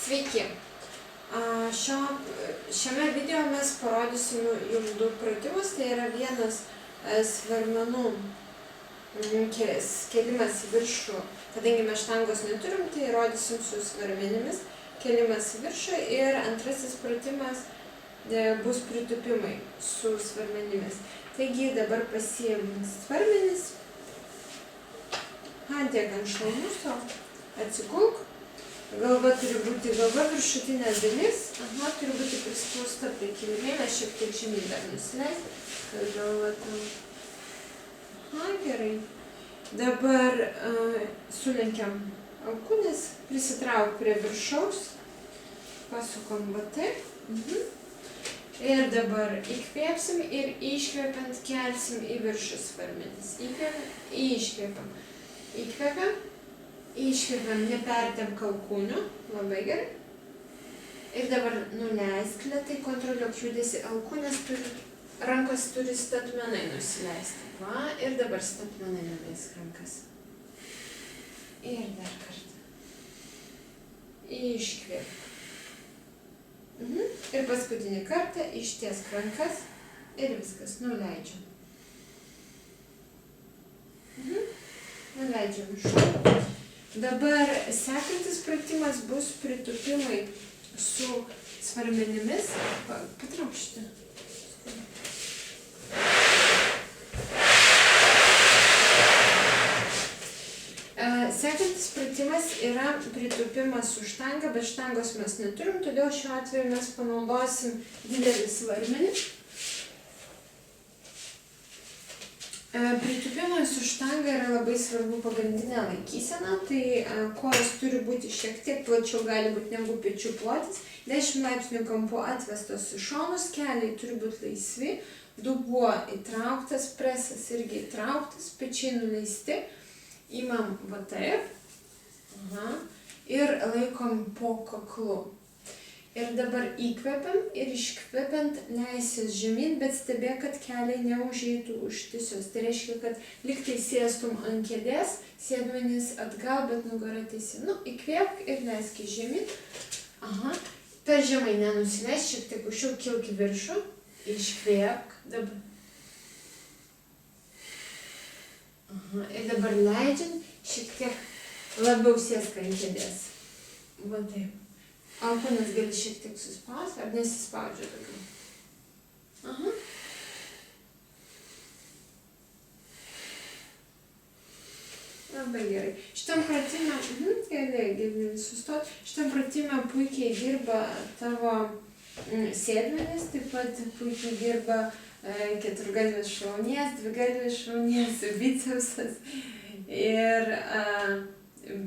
Sveiki! Šiame video mes parodysim jums du pratimus, tai yra vienas svarmenų kėlimas į viršų, kadangi mes štangos neturim, tai rodysim su svarmenimis, kėlimas į viršų, ir antrasis pratimas bus pritūpimai su svarmenimis. Taigi dabar pasiėmėm svarmenis, padėk ant šlaunų, atsigulk. Galva turi būti viršutinė dalis, turi būti prispausta prie kilimėlio, šiek tiek žemyn dar nusileist, kad galva tam. Gerai. Dabar sulenkiam alkūnes, prisitrauk prie viršaus, pasukam va taip. Ir dabar įkvėpsim ir iškvėpiant kelsim į viršų svarmenis. Iškvėpiam. Įkvėpiam. Iškvėpiam, nepertempk alkūnių, labai gerai. Ir dabar nuleisk lėtai, kontroliuok judesį, alkūnės rankos turi statmenai nusileisti. Va, ir dabar statmenai nuleisk rankas. Ir dar kartą. Iškvėpk. Ir paskutinį kartą ištiesk rankas ir viskas, nuleidžiam. Nuleidžiam šoną. Dabar sekantis pratimas bus pritūpimai su svarmenimis. Patrauk šitą. Sekantis pratimas yra pritūpimas su štanga, bet štangos mes neturim, todėl šiuo atveju mes panaudosim didelį svarmenį. Pritūpimui su štanga yra labai svarbu pagrindinė laikysena, tai kojos turi būti šiek tiek plačiau gali būti negu pečių plotis, 10 laipsnių kampu atvestos į šonus, keliai turi būti laisvi, dubuo įtrauktas, presas irgi įtrauktas, pečiai nuleisti, imam va taip ir laikom po kaklu. Ir dabar įkvepiam ir iškvepiant leisis žemyn, bet stebėk, kad keliai neužeitų už tiesios. Tai reiškia, kad liktai sėstum ant kėdės, sėdmenys atgal, bet nugara teisi. Įkvėpk ir leisk žemyn. Per žemai nenusileis, šiek tiek aukščiau, kilk į viršų. Iškvėpk. Dabar. Ir dabar leidžiant, šiek tiek labiau sėsk ant kėdės. Va taip. Alkūnės gali šiek tiek suspausti, ar nesispaudžia daugiau. Labai gerai. Šitam pratime, gali sustoti, šitam pratime puikiai dirba tavo sėdmenys, taip pat puikiai dirba keturgalvės šlaunies, dvigalvės šlaunies, bicepsas ir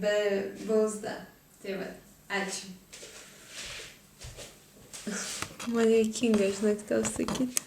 be bauzda. Tai va, ačiū. Man juokinga, žinok, tau sakyti.